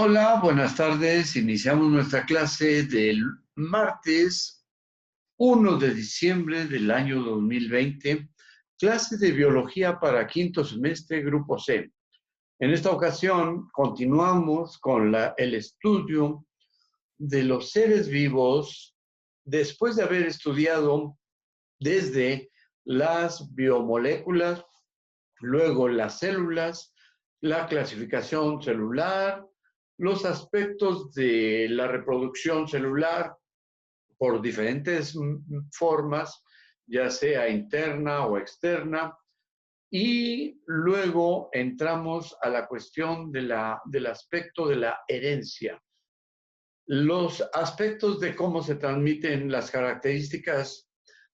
Hola, buenas tardes. Iniciamos nuestra clase del martes 1 de diciembre del año 2020, clase de biología para quinto semestre, grupo C. En esta ocasión continuamos con el estudio de los seres vivos después de haber estudiado desde las biomoléculas, luego las células, la clasificación celular, los aspectos de la reproducción celular por diferentes formas, ya sea interna o externa, y luego entramos a la cuestión del aspecto de la herencia. Los aspectos de cómo se transmiten las características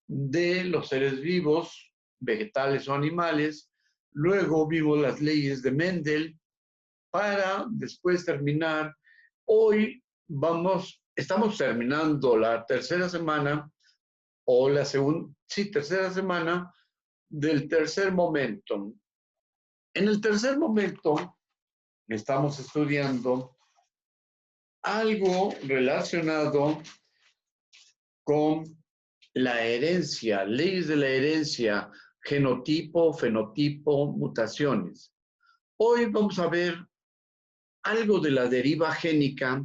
de los seres vivos, vegetales o animales. Luego vimos las leyes de Mendel, para después terminar. Hoy estamos terminando la tercera semana, o la tercera semana del tercer momento. En el tercer momento estamos estudiando algo relacionado con la herencia, leyes de la herencia, genotipo, fenotipo, mutaciones. Hoy vamos a ver algo de la deriva génica,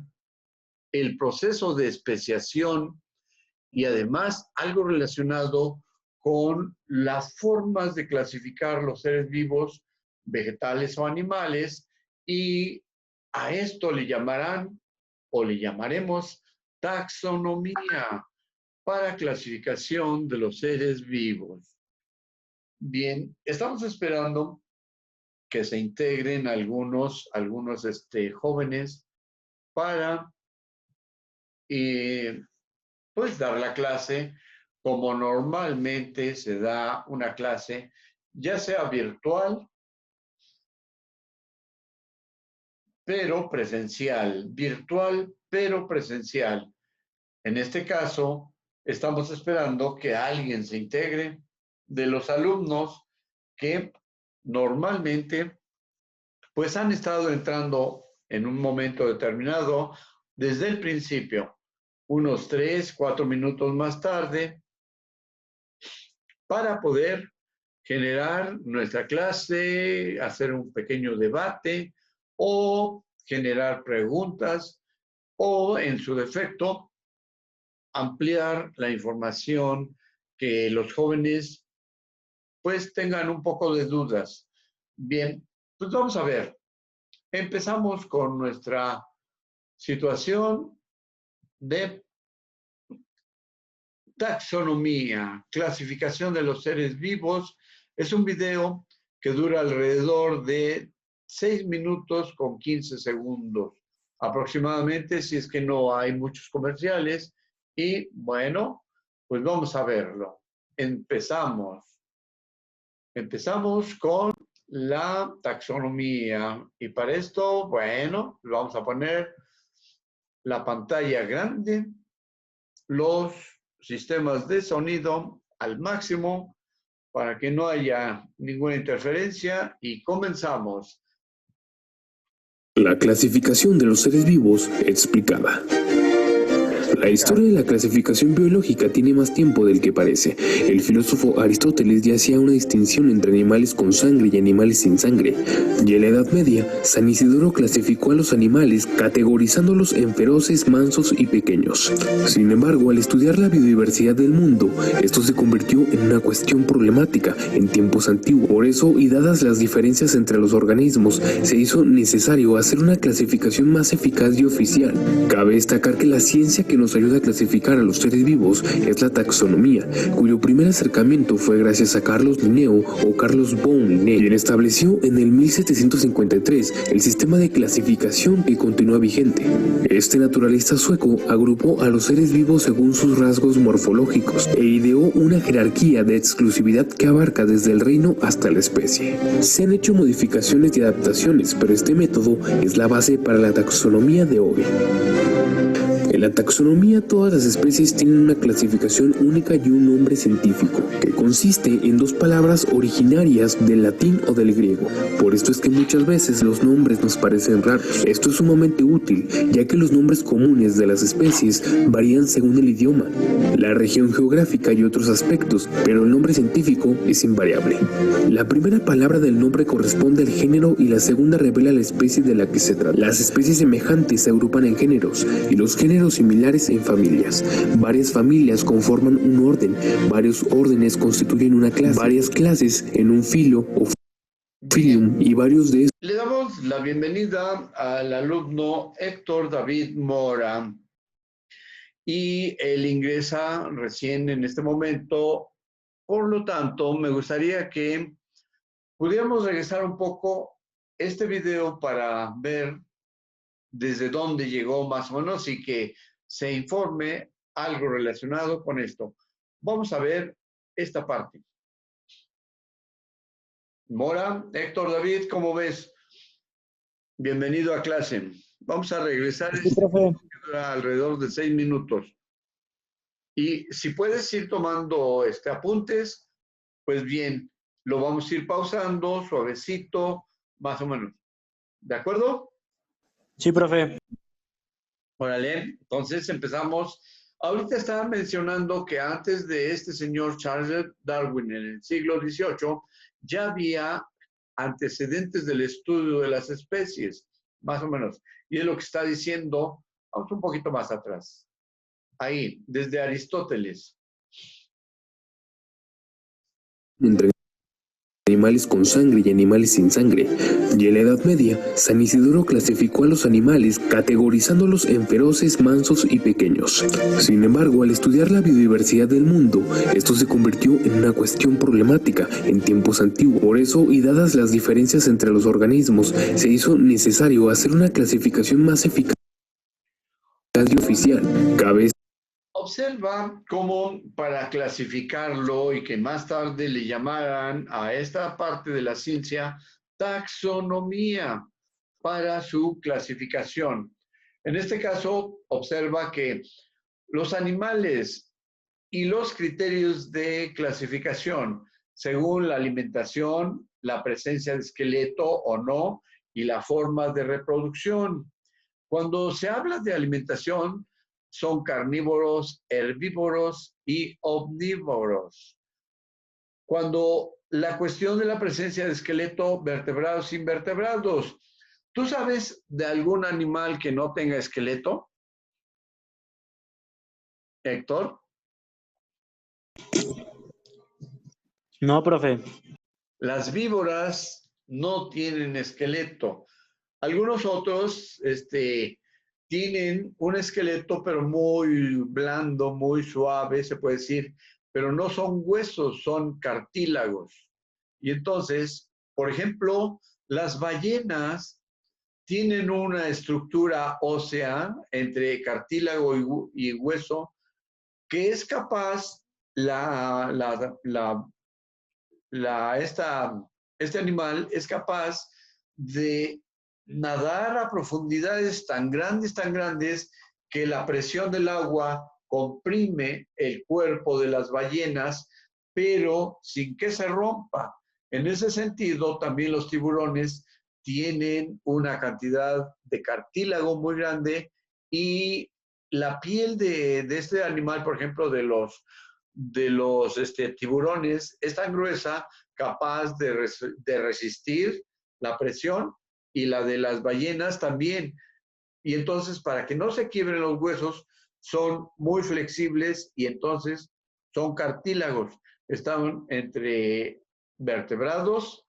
el proceso de especiación y además algo relacionado con las formas de clasificar los seres vivos, vegetales o animales, y a esto le llamarán o le llamaremos taxonomía para clasificación de los seres vivos. Bien, estamos esperando que se integren algunos jóvenes para pues dar la clase como normalmente se da una clase, ya sea virtual, pero presencial, virtual, pero presencial. En este caso, estamos esperando que alguien se integre de los alumnos que normalmente pues han estado entrando en un momento determinado desde el principio, unos 3, 4 minutos más tarde, para poder generar nuestra clase, hacer un pequeño debate o generar preguntas o, en su defecto, ampliar la información que los jóvenes pues tengan un poco de dudas. Bien, pues vamos a ver. Empezamos con nuestra situación de taxonomía, clasificación de los seres vivos. Es un video que dura alrededor de 6 minutos con 15 segundos aproximadamente, si es que no hay muchos comerciales. Y bueno, pues vamos a verlo. Empezamos con la taxonomía. Y para esto, bueno, vamos a poner la pantalla grande, los sistemas de sonido al máximo para que no haya ninguna interferencia y comenzamos. La clasificación de los seres vivos explicada. La historia de la clasificación biológica tiene más tiempo del que parece. El filósofo Aristóteles ya hacía una distinción entre animales con sangre y animales sin sangre. Y en la Edad Media, San Isidoro clasificó a los animales categorizándolos en feroces, mansos y pequeños. Sin embargo, al estudiar la biodiversidad del mundo, esto se convirtió en una cuestión problemática en tiempos antiguos. Por eso, y dadas las diferencias entre los organismos, se hizo necesario hacer una clasificación más eficaz y oficial. Cabe destacar que la ciencia que nos ayuda a clasificar a los seres vivos es la taxonomía, cuyo primer acercamiento fue gracias a Carlos Linneo o Carlos von Linné, quien estableció en el 1753 el sistema de clasificación que continúa vigente. Este naturalista sueco agrupó a los seres vivos según sus rasgos morfológicos e ideó una jerarquía de exclusividad que abarca desde el reino hasta la especie. Se han hecho modificaciones y adaptaciones, pero este método es la base para la taxonomía de hoy. En la taxonomía, todas las especies tienen una clasificación única y un nombre científico, que consiste en dos palabras originarias del latín o del griego. Por esto es que muchas veces los nombres nos parecen raros. Esto es sumamente útil, ya que los nombres comunes de las especies varían según el idioma, la región geográfica y otros aspectos, pero el nombre científico es invariable. La primera palabra del nombre corresponde al género y la segunda revela la especie de la que se trata. Las especies semejantes se agrupan en géneros y los géneros similares en familias. Varias familias conforman un orden, varios órdenes constituyen una clase, varias clases en un filo o filium y varios de estos. Le damos la bienvenida al alumno Héctor David Mora y él ingresa recién en este momento. Por lo tanto, me gustaría que pudiéramos regresar un poco este video para ver desde dónde llegó más o menos y que se informe algo relacionado con esto. Vamos a ver esta parte. Mora, Héctor David, ¿cómo ves? Bienvenido a clase. Vamos a regresar Sí, profe. alrededor de 6 minutos. Y si puedes ir tomando apuntes, pues bien, lo vamos a ir pausando suavecito, más o menos. ¿De acuerdo? Sí, profe. Órale, entonces empezamos. Ahorita estaba mencionando que antes de este señor Charles Darwin en el siglo XVIII ya había antecedentes del estudio de las especies, más o menos. Y es lo que está diciendo, vamos un poquito más atrás. Ahí, desde Aristóteles. Entre animales con sangre y animales sin sangre. Y en la Edad Media, San Isidoro clasificó a los animales categorizándolos en feroces, mansos y pequeños. Sin embargo, al estudiar la biodiversidad del mundo, esto se convirtió en una cuestión problemática en tiempos antiguos. Por eso, y dadas las diferencias entre los organismos, se hizo necesario hacer una clasificación más eficaz y oficial. Cabe Observa cómo para clasificarlo y que más tarde le llamaran a esta parte de la ciencia taxonomía para su clasificación. En este caso, observa que los animales y los criterios de clasificación, según la alimentación, la presencia de esqueleto o no, y la forma de reproducción. Cuando se habla de alimentación, son carnívoros, herbívoros y omnívoros. Cuando la cuestión de la presencia de esqueleto, vertebrados, invertebrados. ¿Tú sabes de algún animal que no tenga esqueleto? Héctor. No, profe. Las víboras no tienen esqueleto. Algunos otros tienen un esqueleto, pero muy blando, muy suave, se puede decir, pero no son huesos, son cartílagos. Y entonces, por ejemplo, las ballenas tienen una estructura ósea entre cartílago y hueso que es capaz este animal es capaz de nadar a profundidades tan grandes, que la presión del agua comprime el cuerpo de las ballenas, pero sin que se rompa. En ese sentido, también los tiburones tienen una cantidad de cartílago muy grande y la piel de este animal, por ejemplo, de los tiburones, es tan gruesa, capaz de resistir la presión, y la de las ballenas también. Y entonces, para que no se quiebren los huesos, son muy flexibles y entonces son cartílagos. Están entre vertebrados.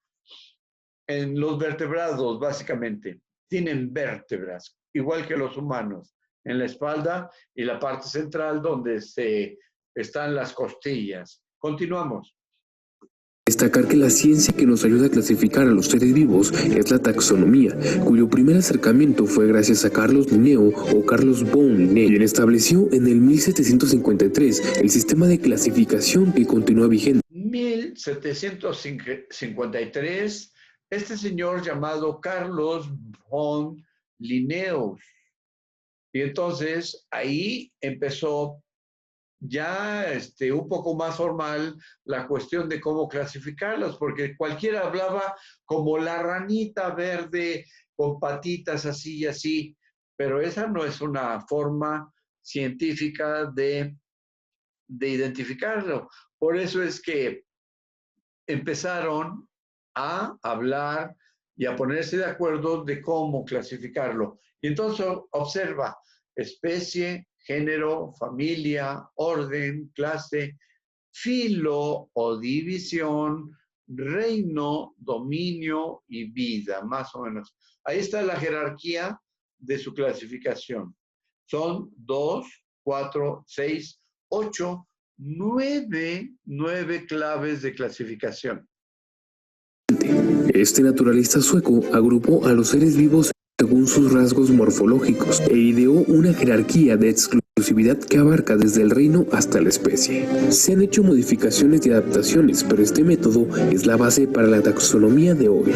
En los vertebrados, básicamente, tienen vértebras, igual que los humanos, en la espalda y la parte central donde están las costillas. Continuamos. Destacar que la ciencia que nos ayuda a clasificar a los seres vivos es la taxonomía, cuyo primer acercamiento fue gracias a Carlos Linneo o Carlos von Linné, quien estableció en el 1753 el sistema de clasificación que continúa vigente. 1753, este señor llamado Carlos von Linnaeus Y entonces ahí empezó ya un poco más formal la cuestión de cómo clasificarlos, porque cualquiera hablaba como la ranita verde con patitas así y así, pero esa no es una forma científica de identificarlo. Por eso es que empezaron a hablar y a ponerse de acuerdo de cómo clasificarlo. Y entonces observa especie, género, familia, orden, clase, filo o división, reino, dominio y vida, más o menos. Ahí está la jerarquía de su clasificación. Son 2, 4, 6, 8, 9 claves de clasificación. Este naturalista sueco agrupó a los seres vivos según sus rasgos morfológicos e ideó una jerarquía de exclusividad que abarca desde el reino hasta la especie. Se han hecho modificaciones y adaptaciones, pero este método es la base para la taxonomía de hoy.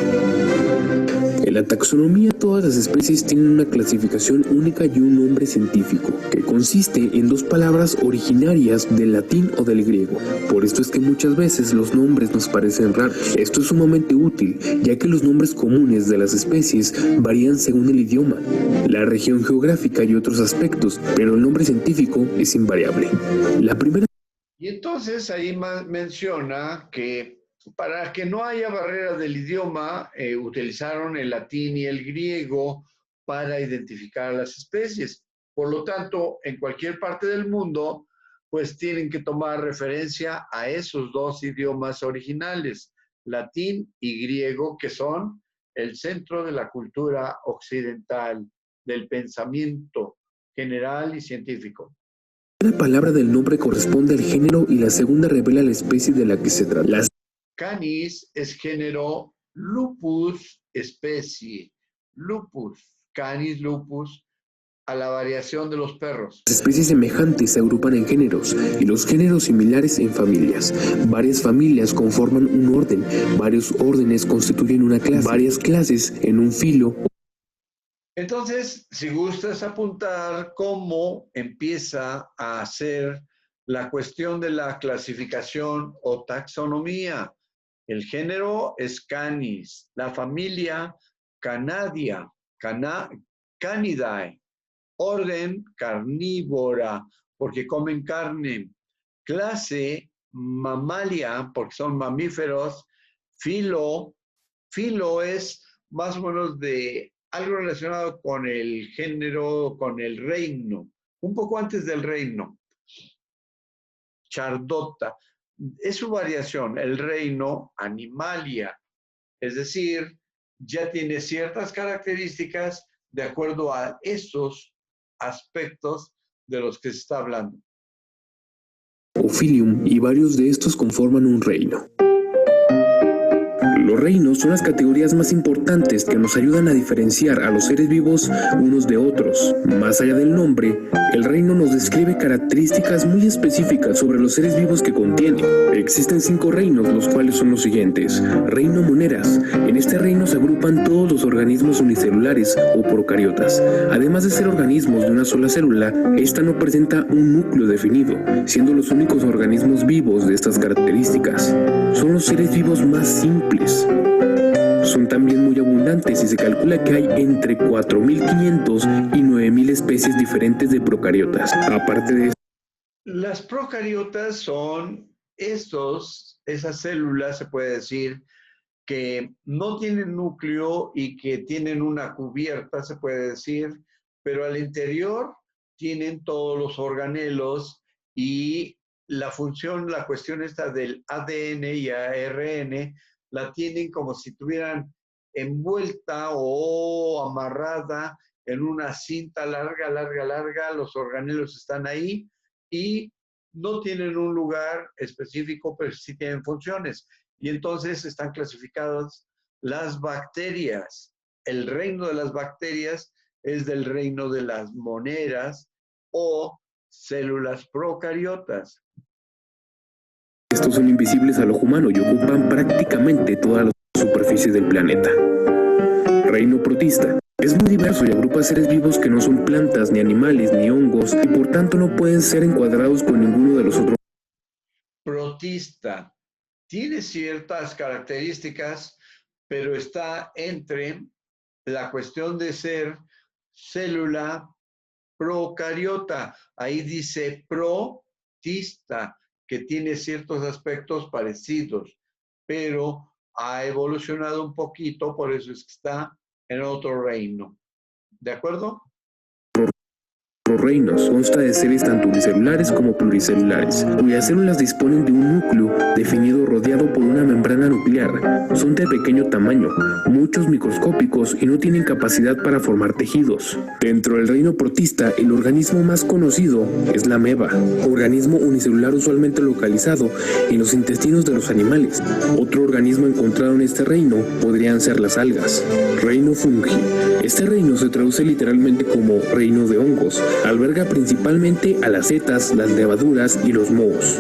En la taxonomía, todas las especies tienen una clasificación única y un nombre científico, que consiste en dos palabras originarias del latín o del griego. Por esto es que muchas veces los nombres nos parecen raros. Esto es sumamente útil, ya que los nombres comunes de las especies varían según el idioma, la región geográfica y otros aspectos, pero el nombre científico es invariable. La primera... Y entonces ahí menciona que para que no haya barreras del idioma, utilizaron el latín y el griego para identificar a las especies. Por lo tanto, en cualquier parte del mundo, pues tienen que tomar referencia a esos dos idiomas originales, latín y griego, que son el centro de la cultura occidental, del pensamiento general y científico. La palabra del nombre corresponde al género y la segunda revela la especie de la que se trata. Canis es género, lupus especie. Lupus, canis lupus, a la variación de los perros. Las especies semejantes se agrupan en géneros y los géneros similares en familias. Varias familias conforman un orden, varios órdenes constituyen una clase, varias clases en un filo. Entonces, si gustas apuntar cómo empieza a hacer la cuestión de la clasificación o taxonomía. El género es Canis, la familia Canadia, Canidae, orden carnívora, porque comen carne, clase mamalia, porque son mamíferos, filo es más o menos de algo relacionado con el género, con el reino, un poco antes del reino. Chardota, es su variación, el reino animalia, es decir, ya tiene ciertas características de acuerdo a esos aspectos de los que se está hablando. Ophilium, y varios de estos conforman un reino. Los reinos son las categorías más importantes que nos ayudan a diferenciar a los seres vivos unos de otros. Más allá del nombre, el reino nos describe características muy específicas sobre los seres vivos que contiene. Existen 5 reinos, los cuales son los siguientes. Reino Moneras. En este reino se agrupan todos los organismos unicelulares o procariotas. Además de ser organismos de una sola célula, esta no presenta un núcleo definido, siendo los únicos organismos vivos de estas características. Son los seres vivos más simples. Son también muy abundantes y se calcula que hay entre 4.500 y 9.000 especies diferentes de procariotas. Aparte de esto, las procariotas son esas células, se puede decir, que no tienen núcleo y que tienen una cubierta, se puede decir, pero al interior tienen todos los organelos y la función, la cuestión esta del ADN y ARN, la tienen como si tuvieran envuelta o amarrada en una cinta larga, los organelos están ahí y no tienen un lugar específico, pero sí tienen funciones. Y entonces están clasificadas las bacterias. El reino de las bacterias es del reino de las moneras o células procariotas. Estos son invisibles al ojo humano y ocupan prácticamente toda la superficie del planeta. Reino protista. Es muy diverso y agrupa seres vivos que no son plantas, ni animales, ni hongos, y por tanto no pueden ser encuadrados con ninguno de los otros. Protista. Tiene ciertas características, pero está entre la cuestión de ser célula procariota. Ahí dice protista, que tiene ciertos aspectos parecidos, pero ha evolucionado un poquito, por eso es que está en otro reino. ¿De acuerdo? Los reinos consta de seres tanto unicelulares como pluricelulares, cuyas células disponen de un núcleo definido rodeado por una membrana nuclear. Son de pequeño tamaño, muchos microscópicos y no tienen capacidad para formar tejidos. Dentro del reino protista, el organismo más conocido es la ameba, organismo unicelular usualmente localizado en los intestinos de los animales. Otro organismo encontrado en este reino podrían ser las algas. Reino fungi. Este reino se traduce literalmente como reino de hongos. Alberga principalmente a las setas, las levaduras y los mohos.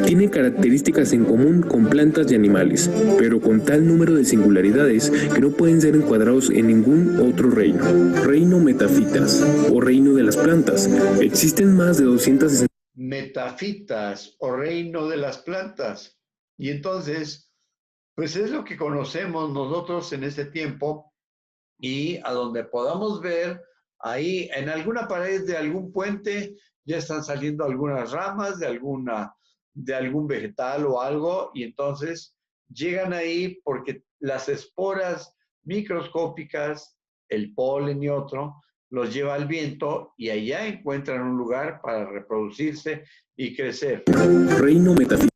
Tiene características en común con plantas y animales, pero con tal número de singularidades que no pueden ser encuadrados en ningún otro reino. Reino metafitas, o reino de las plantas. Existen más de 260 metafitas o reino de las plantas. Y entonces, pues es lo que conocemos nosotros en este tiempo, y a donde podamos ver, ahí en alguna pared de algún puente ya están saliendo algunas ramas de algún vegetal o algo, y entonces llegan ahí porque las esporas microscópicas, el polen y otro, los lleva al viento y allá encuentran un lugar para reproducirse y crecer. Reino metafitas,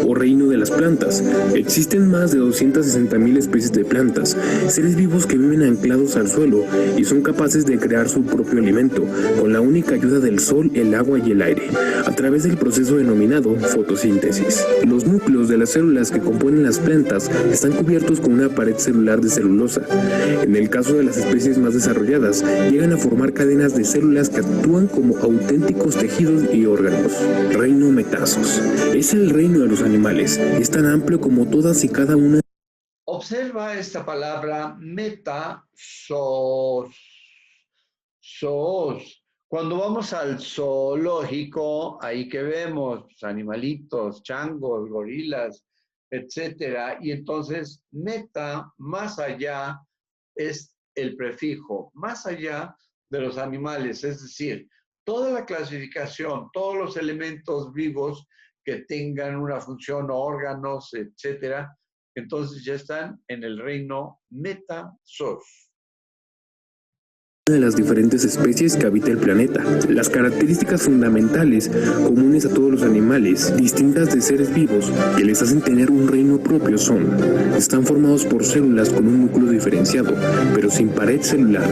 o reino de las plantas. Existen más de 260.000 especies de plantas, seres vivos que viven anclados al suelo y son capaces de crear su propio alimento, con la única ayuda del sol, el agua y el aire, a través del proceso denominado fotosíntesis. Los núcleos de las células que componen las plantas están cubiertos con una pared celular de celulosa. En el caso de las especies más desarrolladas, llegan a formar cadenas de células que actúan como auténticos tejidos y órganos. Reino metazos. Es el reino de los animales. Es tan amplio como todas y cada una. Observa esta palabra meta, Cuando vamos al zoológico, ahí que vemos pues, animalitos, changos, gorilas, etcétera. Y entonces meta, más allá, es el prefijo, más allá de los animales, es decir, toda la clasificación, todos los elementos vivos que tengan una función, órganos, etcétera, entonces ya están en el reino metasos. De las diferentes especies que habita el planeta. Las características fundamentales comunes a todos los animales, distintas de seres vivos, que les hacen tener un reino propio son: están formados por células con un núcleo diferenciado, pero sin pared celular.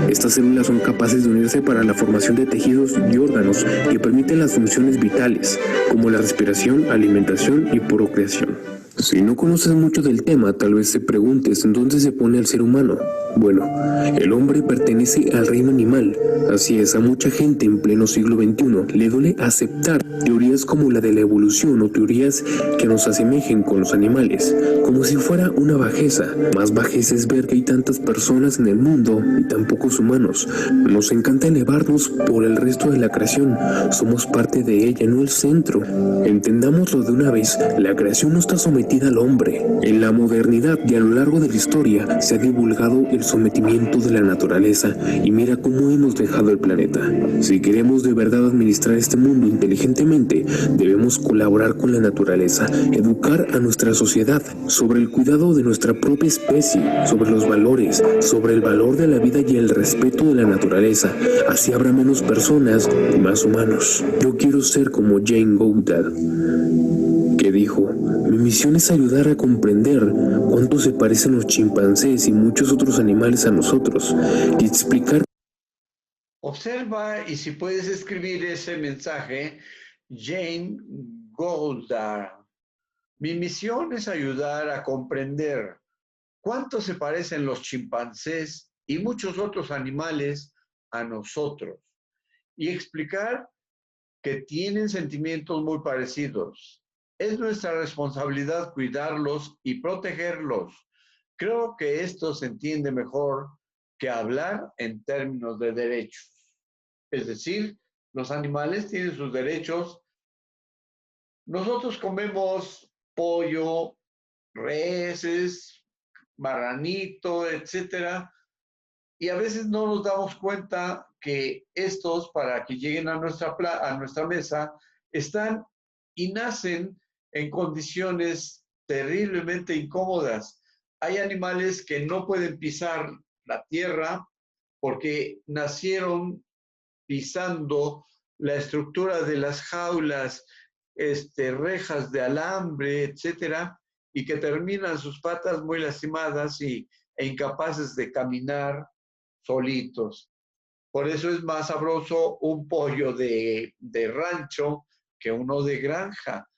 Estas células son capaces de unirse para la formación de tejidos y órganos que permiten las funciones vitales, como la respiración, alimentación y procreación. Si no conoces mucho del tema, tal vez te preguntes en dónde se pone el ser humano. Bueno, el hombre pertenece al reino animal. Así es, a mucha gente en pleno siglo XXI le duele aceptar teorías como la de la evolución o teorías que nos asemejen con los animales, como si fuera una bajeza. Más bajeza es ver que hay tantas personas en el mundo y tan pocos humanos. Nos encanta elevarnos por el resto de la creación. Somos parte de ella, no el centro. Entendámoslo de una vez, la creación no está sometida al hombre. En la modernidad y a lo largo de la historia se ha divulgado el sometimiento de la naturaleza y mira cómo hemos dejado el planeta. Si queremos de verdad administrar este mundo inteligentemente, debemos colaborar con la naturaleza, educar a nuestra sociedad sobre el cuidado de nuestra propia especie, sobre los valores, sobre el valor de la vida y el respeto de la naturaleza. Así habrá menos personas y más humanos. Yo quiero ser como Jane Goddard, que dijo: mi misión es ayudar a comprender cuánto se parecen los chimpancés y muchos otros animales a nosotros y explicar. Observa, y si puedes escribir ese mensaje, Jane Goddard. Mi misión es ayudar a comprender cuánto se parecen los chimpancés y muchos otros animales a nosotros y explicar que tienen sentimientos muy parecidos. Es nuestra responsabilidad cuidarlos y protegerlos. Creo que esto se entiende mejor que hablar en términos de derechos. Es decir, los animales tienen sus derechos. Nosotros comemos pollo, reses, marranito, etcétera, y a veces no nos damos cuenta que estos, para que lleguen a nuestra mesa, están y nacen en condiciones terriblemente incómodas. Hay animales que no pueden pisar la tierra porque nacieron pisando la estructura de las jaulas, rejas de alambre, etcétera, y que terminan sus patas muy lastimadas e incapaces de caminar solitos. Por eso es más sabroso un pollo de rancho que uno de granja.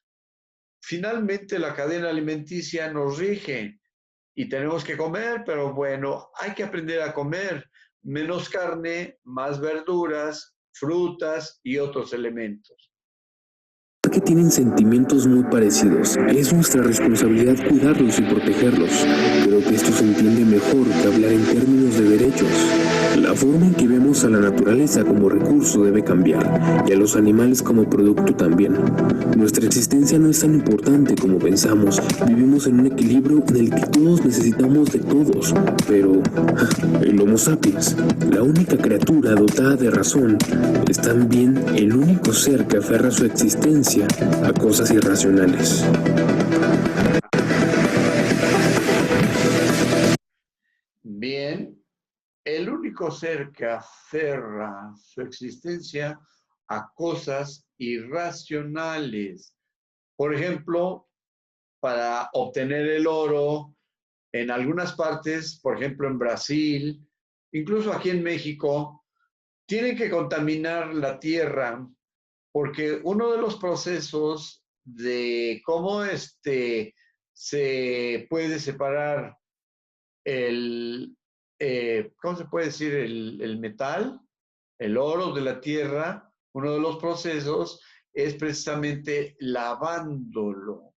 Finalmente, la cadena alimenticia nos rige y tenemos que comer, pero bueno, hay que aprender a comer menos carne, más verduras, frutas y otros elementos. Que tienen sentimientos muy parecidos. Es nuestra responsabilidad cuidarlos y protegerlos. Creo que esto se entiende mejor que hablar en términos de derechos. La forma en que vemos a la naturaleza como recurso debe cambiar, y a los animales como producto también. Nuestra existencia no es tan importante como pensamos. Vivimos en un equilibrio en el que todos necesitamos de todos. Pero el Homo sapiens, la única criatura dotada de razón, es también el único ser que aferra su existencia a cosas irracionales. Bien, el único ser que aferra su existencia a cosas irracionales. Por ejemplo, para obtener el oro, en algunas partes, por ejemplo en Brasil, incluso aquí en México, tienen que contaminar la tierra porque uno de los procesos de cómo se puede separar ¿cómo se puede decir? El metal, el oro de la tierra, uno de los procesos es precisamente lavándolo.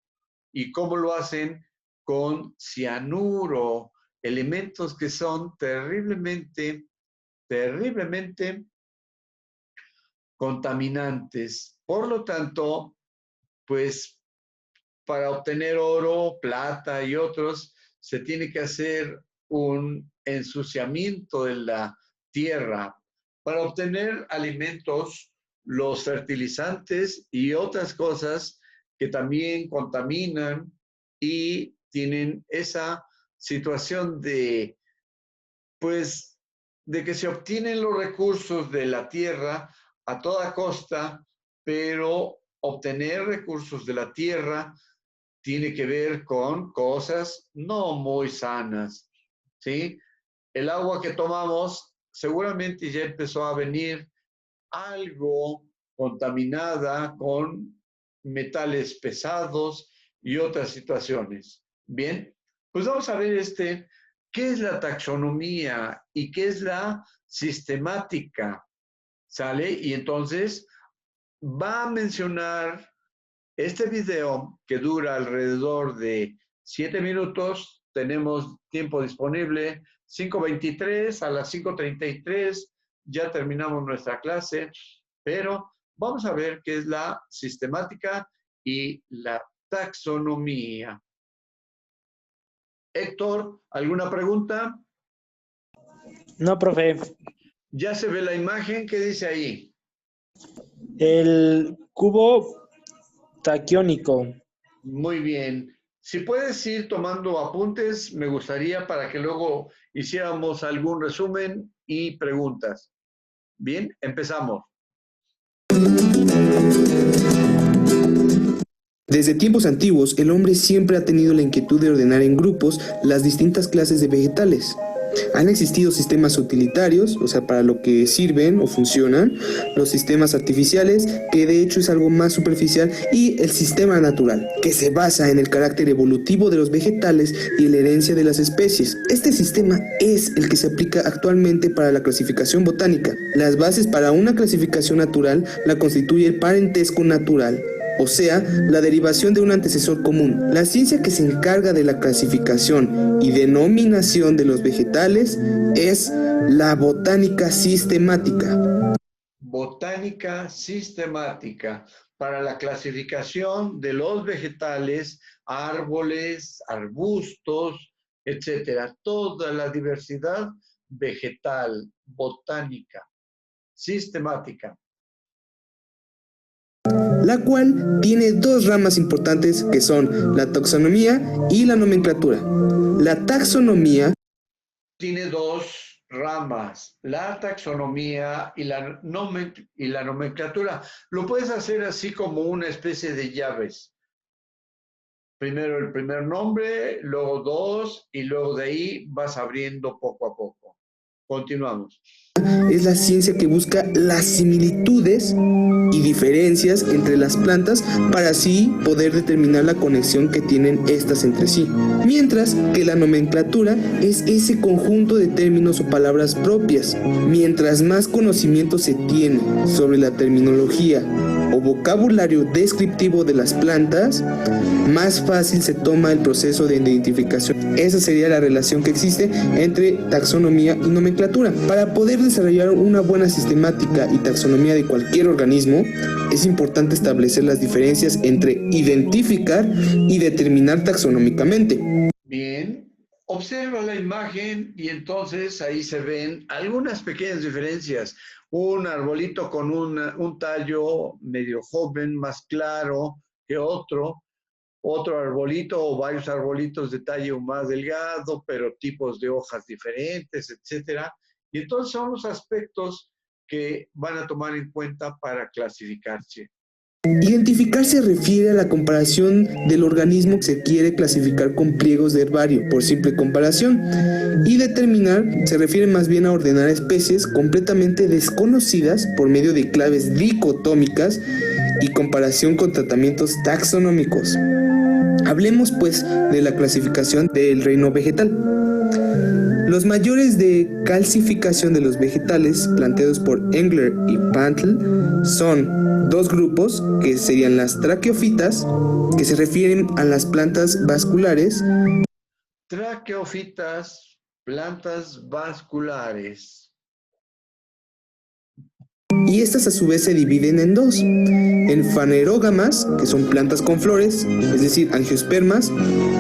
¿Y cómo lo hacen? Con cianuro, elementos que son terriblemente contaminantes. Por lo tanto, pues para obtener oro, plata y otros, se tiene que hacer un ensuciamiento de la tierra. Para obtener alimentos, los fertilizantes y otras cosas que también contaminan y tienen esa situación de, pues, de que se obtienen los recursos de la tierra a toda costa, pero obtener recursos de la tierra tiene que ver con cosas no muy sanas, ¿sí? El agua que tomamos seguramente ya empezó a venir algo contaminada con metales pesados y otras situaciones. Bien, pues vamos a ver qué es la taxonomía y qué es la sistemática, ¿sale? Y entonces va a mencionar este video que dura alrededor de 7 minutos. Tenemos tiempo disponible, 5:23 a las 5:33, ya terminamos nuestra clase, pero vamos a ver qué es la sistemática y la taxonomía. Héctor, ¿alguna pregunta? No, profe. Ya se ve la imagen, ¿qué dice ahí? El cubo taquiónico. Muy bien. Si puedes ir tomando apuntes, me gustaría para que luego hiciéramos algún resumen y preguntas. Bien, empezamos. Desde tiempos antiguos, el hombre siempre ha tenido la inquietud de ordenar en grupos las distintas clases de vegetales. Han existido sistemas utilitarios, o sea, para lo que sirven o funcionan, los sistemas artificiales, que de hecho es algo más superficial, y el sistema natural, que se basa en el carácter evolutivo de los vegetales y en la herencia de las especies. Este sistema es el que se aplica actualmente para la clasificación botánica. Las bases para una clasificación natural la constituye el parentesco natural, o sea, la derivación de un antecesor común. La ciencia que se encarga de la clasificación y denominación de los vegetales es la botánica sistemática. Botánica sistemática para la clasificación de los vegetales, árboles, arbustos, etcétera. Toda la diversidad vegetal, botánica, sistemática. La cual tiene dos ramas importantes que son la taxonomía y la nomenclatura. La taxonomía tiene dos ramas, la taxonomía y la nomenclatura. Lo puedes hacer así como una especie de llaves. Primero el primer nombre, luego dos, y luego de ahí vas abriendo poco a poco. Continuamos. Es la ciencia que busca las similitudes y diferencias entre las plantas para así poder determinar la conexión que tienen estas entre sí. Mientras que la nomenclatura es ese conjunto de términos o palabras propias. Mientras más conocimiento se tiene sobre la terminología o vocabulario descriptivo de las plantas, más fácil se toma el proceso de identificación. Esa sería la relación que existe entre taxonomía y nomenclatura. Para poder desarrollar una buena sistemática y taxonomía de cualquier organismo, es importante establecer las diferencias entre identificar y determinar taxonómicamente. Bien, observa la imagen y entonces ahí se ven algunas pequeñas diferencias. Un arbolito con un tallo medio joven, más claro que otro arbolito o varios arbolitos de tallo más delgado, pero tipos de hojas diferentes, etcétera. Y entonces son los aspectos que van a tomar en cuenta para clasificarse. Identificar se refiere a la comparación del organismo que se quiere clasificar con pliegos de herbario, por simple comparación. Y determinar se refiere más bien a ordenar especies completamente desconocidas por medio de claves dicotómicas y comparación con tratamientos taxonómicos. Hablemos pues de la clasificación del reino vegetal. Los mayores de calcificación de los vegetales planteados por Engler y Pantel son dos grupos que serían las traqueofitas, que se refieren a las plantas vasculares. Traqueofitas, plantas vasculares. Y estas a su vez se dividen en dos, en fanerógamas, que son plantas con flores, es decir, angiospermas,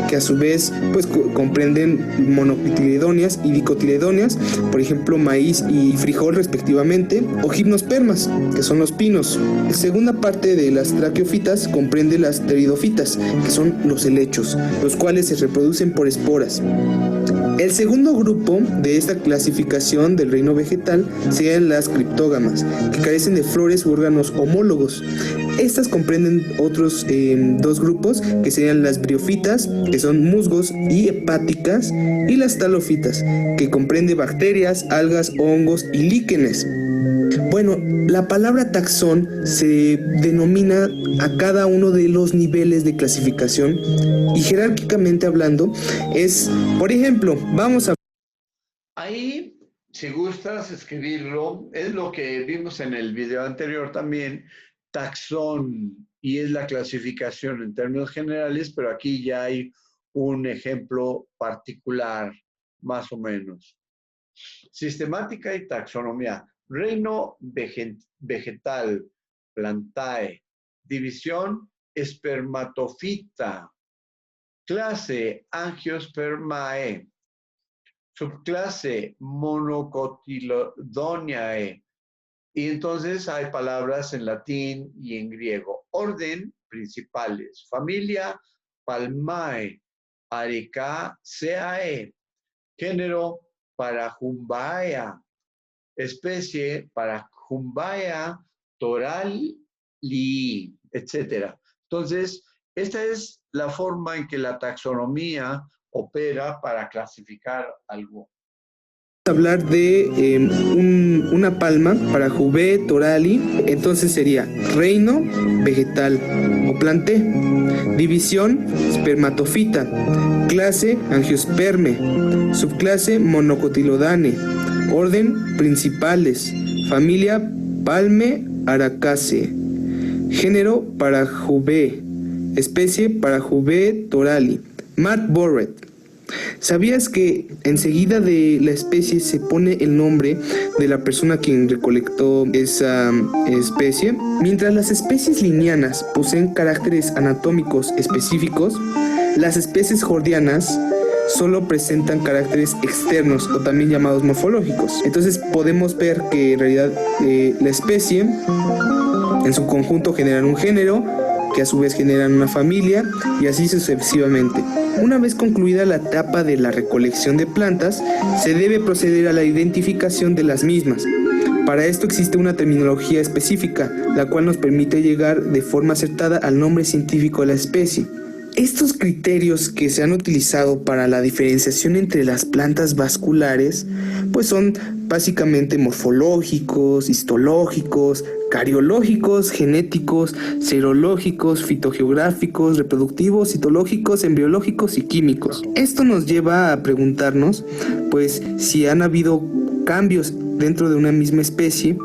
que a su vez pues comprenden monocotiledóneas y dicotiledóneas, por ejemplo maíz y frijol respectivamente, o gimnospermas, que son los pinos. La segunda parte de las traqueofitas comprende las pteridofitas, que son los helechos, los cuales se reproducen por esporas. El segundo grupo de esta clasificación del reino vegetal serían las criptógamas, que carecen de flores u órganos homólogos. Estas comprenden otros dos grupos, que serían las briofitas, que son musgos y hepáticas, y las talofitas, que comprende bacterias, algas, hongos y líquenes. Bueno, la palabra taxón se denomina a cada uno de los niveles de clasificación y jerárquicamente hablando es, por ejemplo, vamos a... Ahí, si gustas escribirlo, es lo que vimos en el video anterior también, taxón, y es la clasificación en términos generales, pero aquí ya hay un ejemplo particular, más o menos. Sistemática y taxonomía. Reino vegetal, plantae. División, espermatofita. Clase, angiospermae. Subclase, monocotiledóneae. Y entonces hay palabras en latín y en griego. Orden, principales. Familia, Palmae. Arecaceae. Género, Parajumbaea. Especie, Parajumbaea, torali, etc. Entonces, esta es la forma en que la taxonomía opera para clasificar algo. Hablar de una palma para Juve Torali, entonces sería reino vegetal o planté, división espermatofita, clase angiosperme, subclase monocotilodane, orden principales, familia Palme Aracaceae, Género Parajubae. Especie Parajubae thorali. Matt Borrett. ¿Sabías que enseguida de la especie se pone el nombre de la persona quien recolectó esa especie? Mientras las especies lineanas poseen caracteres anatómicos específicos, las especies jordianas solo presentan caracteres externos o también llamados morfológicos. Entonces podemos ver que en realidad la especie en su conjunto generan un género, que a su vez generan una familia y así sucesivamente. Una vez concluida la etapa de la recolección de plantas, se debe proceder a la identificación de las mismas. Para esto existe una terminología específica, la cual nos permite llegar de forma acertada al nombre científico de la especie. Estos criterios que se han utilizado para la diferenciación entre las plantas vasculares, pues son básicamente morfológicos, histológicos, cariológicos, genéticos, serológicos, fitogeográficos, reproductivos, citológicos, embriológicos y químicos. Esto nos lleva a preguntarnos, pues, si han habido cambios dentro de una misma especie,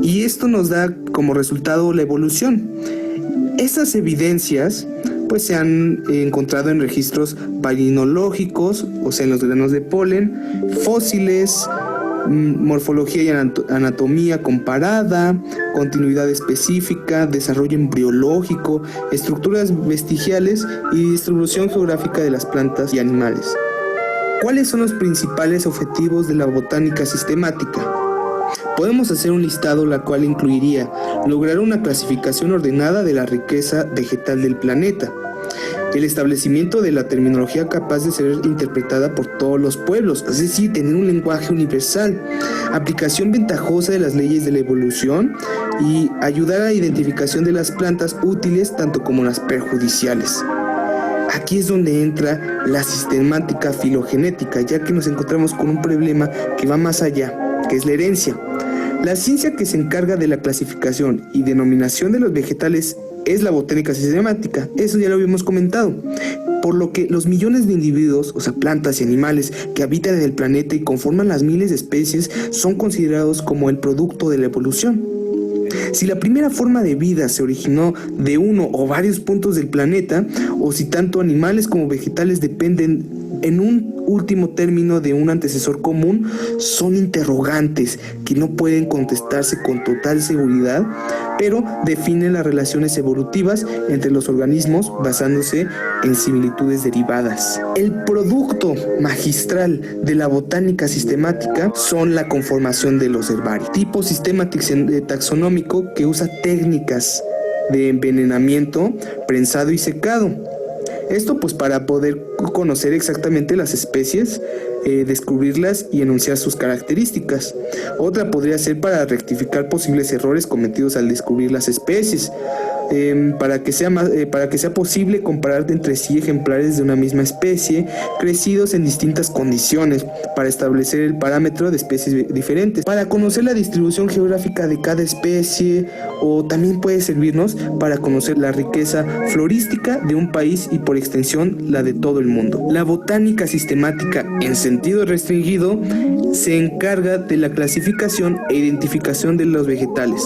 y esto nos da como resultado la evolución. Esas evidencias pues se han encontrado en registros palinológicos, o sea en los granos de polen, fósiles, morfología y anatomía comparada, continuidad específica, desarrollo embriológico, estructuras vestigiales y distribución geográfica de las plantas y animales. ¿Cuáles son los principales objetivos de la botánica sistemática? Podemos hacer un listado la cual incluiría lograr una clasificación ordenada de la riqueza vegetal del planeta, el establecimiento de la terminología capaz de ser interpretada por todos los pueblos, es decir, tener un lenguaje universal, aplicación ventajosa de las leyes de la evolución y ayudar a la identificación de las plantas útiles tanto como las perjudiciales. Aquí es donde entra la sistemática filogenética, ya que nos encontramos con un problema que va más allá, que es la herencia. La ciencia que se encarga de la clasificación y denominación de los vegetales es la botánica sistemática, eso ya lo habíamos comentado, por lo que los millones de individuos, o sea plantas y animales que habitan en el planeta y conforman las miles de especies son considerados como el producto de la evolución. Si la primera forma de vida se originó de uno o varios puntos del planeta, o si tanto animales como vegetales dependen en un último término de un antecesor común, son interrogantes que no pueden contestarse con total seguridad, pero definen las relaciones evolutivas entre los organismos basándose en similitudes derivadas. El producto magistral de la botánica sistemática son la conformación de los herbarios, tipo sistema taxonómico que usa técnicas de envenenamiento, prensado y secado. Esto pues para poder conocer exactamente las especies, descubrirlas y enunciar sus características. Otra podría ser para rectificar posibles errores cometidos al descubrir las especies, para que sea posible comparar entre sí ejemplares de una misma especie crecidos en distintas condiciones para establecer el parámetro de especies diferentes, para conocer la distribución geográfica de cada especie, o también puede servirnos para conocer la riqueza florística de un país y por extensión la de todo el mundo. La botánica sistemática en sentido restringido se encarga de la clasificación e identificación de los vegetales.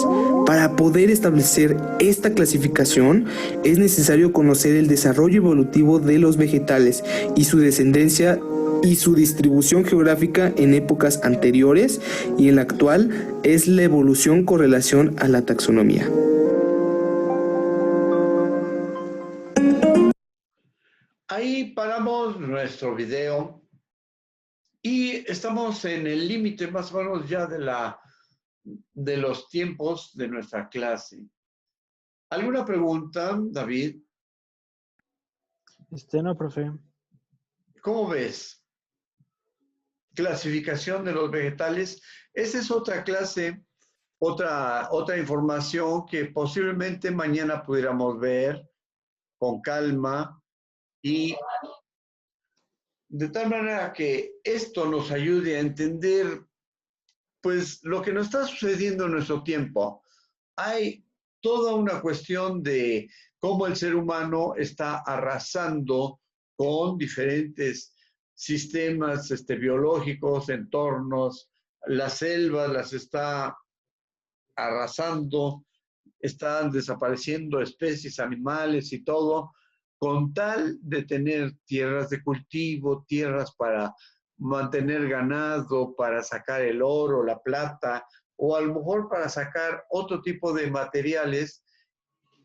Para poder establecer esta clasificación es necesario conocer el desarrollo evolutivo de los vegetales y su descendencia y su distribución geográfica en épocas anteriores, y en la actual es la evolución con relación a la taxonomía. Ahí paramos nuestro video y estamos en el límite más o menos ya de los tiempos de nuestra clase. ¿Alguna pregunta, David? No, profe. ¿Cómo ves? Clasificación de los vegetales. Esa es otra clase, otra información que posiblemente mañana pudiéramos ver con calma, y de tal manera que esto nos ayude a entender pues lo que nos está sucediendo en nuestro tiempo. Hay toda una cuestión de cómo el ser humano está arrasando con diferentes sistemas biológicos, entornos, las selvas las está arrasando, están desapareciendo especies animales y todo, con tal de tener tierras de cultivo, tierras para mantener ganado, para sacar el oro, la plata, o a lo mejor para sacar otro tipo de materiales,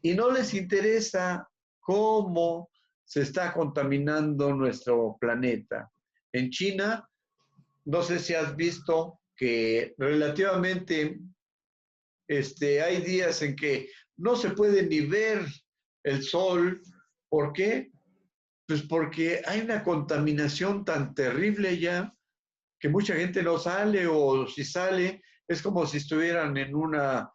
y no les interesa cómo se está contaminando nuestro planeta. En China, no sé si has visto que relativamente hay días en que no se puede ni ver el sol. ¿Por qué? Pues porque hay una contaminación tan terrible ya que mucha gente no sale, o si sale es como si estuvieran en una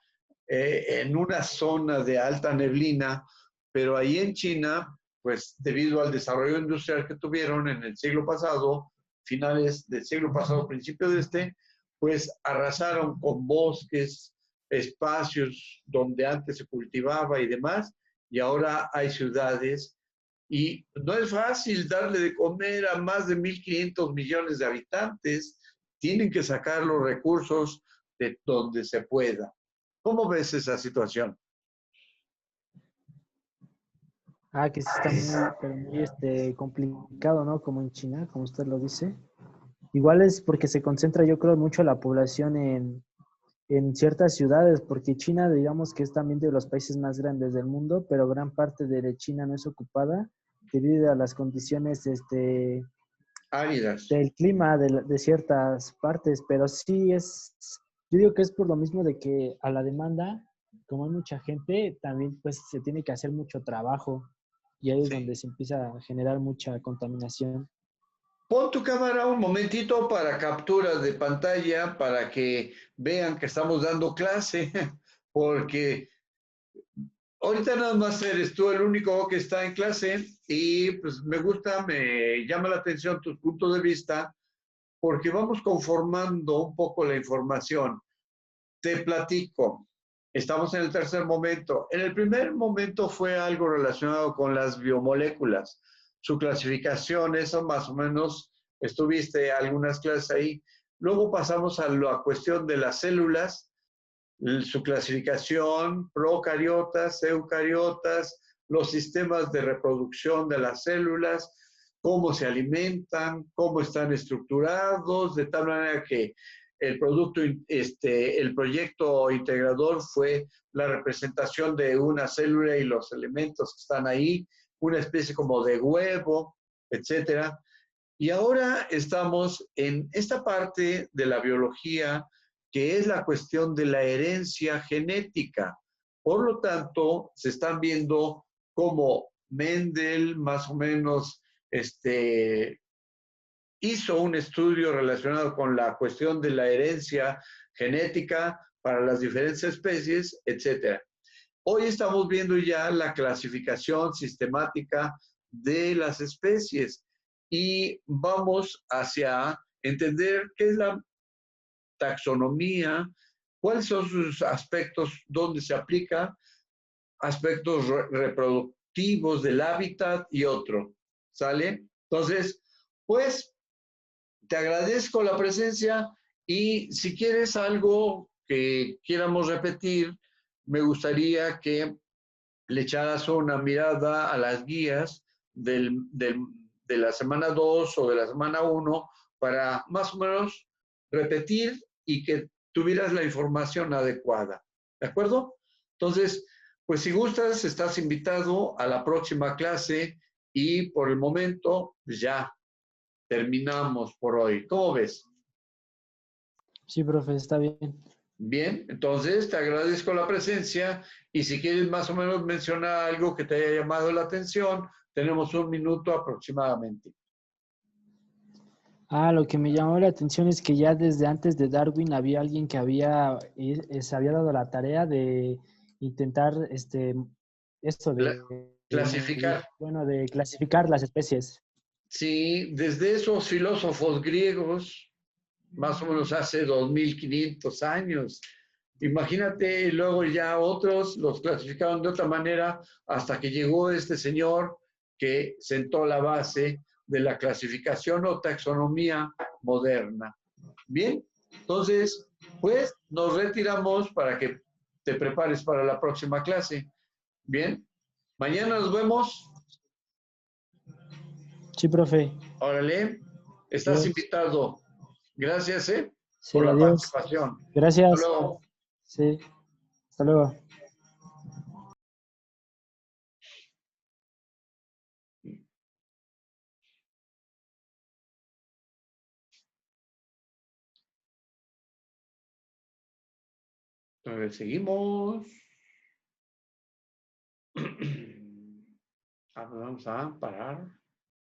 zona de alta neblina, pero ahí en China, pues debido al desarrollo industrial que tuvieron en el siglo pasado, finales del siglo pasado, principio de pues arrasaron con bosques, espacios donde antes se cultivaba y demás, y ahora hay ciudades, y no es fácil darle de comer a más de 1.500 millones de habitantes. Tienen que sacar los recursos de donde se pueda. ¿Cómo ves esa situación? Que sí está muy, pero muy complicado, ¿no? Como en China, como usted lo dice. Igual es porque se concentra, yo creo, mucho la población en ciertas ciudades, porque China, digamos que es también de los países más grandes del mundo, pero gran parte de China no es ocupada debido a las condiciones Áridas. del clima de ciertas partes, pero sí yo digo que es por lo mismo de que a la demanda, como hay mucha gente, también pues se tiene que hacer mucho trabajo y ahí es Sí. donde se empieza a generar mucha contaminación. Pon tu cámara un momentito para captura de pantalla para que vean que estamos dando clase, porque ahorita nada más eres tú el único que está en clase, y pues me gusta, me llama la atención tus puntos de vista, porque vamos conformando un poco la información. Te platico. Estamos en el tercer momento. En el primer momento fue algo relacionado con las biomoléculas, su clasificación, eso más o menos estuviste algunas clases ahí. Luego pasamos a la cuestión de las células, su clasificación, procariotas, eucariotas, los sistemas de reproducción de las células, cómo se alimentan, cómo están estructurados, de tal manera que el proyecto integrador fue la representación de una célula y los elementos que están ahí, una especie como de huevo, etcétera. Y ahora estamos en esta parte de la biología que es la cuestión de la herencia genética. Por lo tanto, se están viendo cómo Mendel más o menos hizo un estudio relacionado con la cuestión de la herencia genética para las diferentes especies, etc. Hoy estamos viendo ya la clasificación sistemática de las especies y vamos hacia entender qué es la taxonomía, cuáles son sus aspectos, dónde se aplica, aspectos reproductivos del hábitat y otro. ¿Sale? Entonces, pues, te agradezco la presencia, y si quieres algo que quieramos repetir, me gustaría que le echaras una mirada a las guías de la semana 2 o de la semana 1 para más o menos repetir y que tuvieras la información adecuada. ¿De acuerdo? Entonces, pues si gustas, estás invitado a la próxima clase, y por el momento, pues ya terminamos por hoy. ¿Cómo ves? Sí, profe, está bien. Bien, entonces te agradezco la presencia, y si quieres más o menos mencionar algo que te haya llamado la atención, tenemos 1 minuto aproximadamente. Lo que me llamó la atención es que ya desde antes de Darwin había alguien que se había dado la tarea de intentar esto Clasificar. de clasificar las especies. Sí, desde esos filósofos griegos, más o menos hace 2.500 años. Imagínate, y luego ya otros los clasificaron de otra manera hasta que llegó este señor que sentó la base de la clasificación o taxonomía moderna. Bien, entonces, pues nos retiramos para que te prepares para la próxima clase. Bien, mañana nos vemos. Sí, profe. Órale, estás Adiós. invitado. Gracias, Sí, por la adiós. participación. Hasta Gracias. luego. Sí. Hasta luego. Seguimos. Vamos a parar.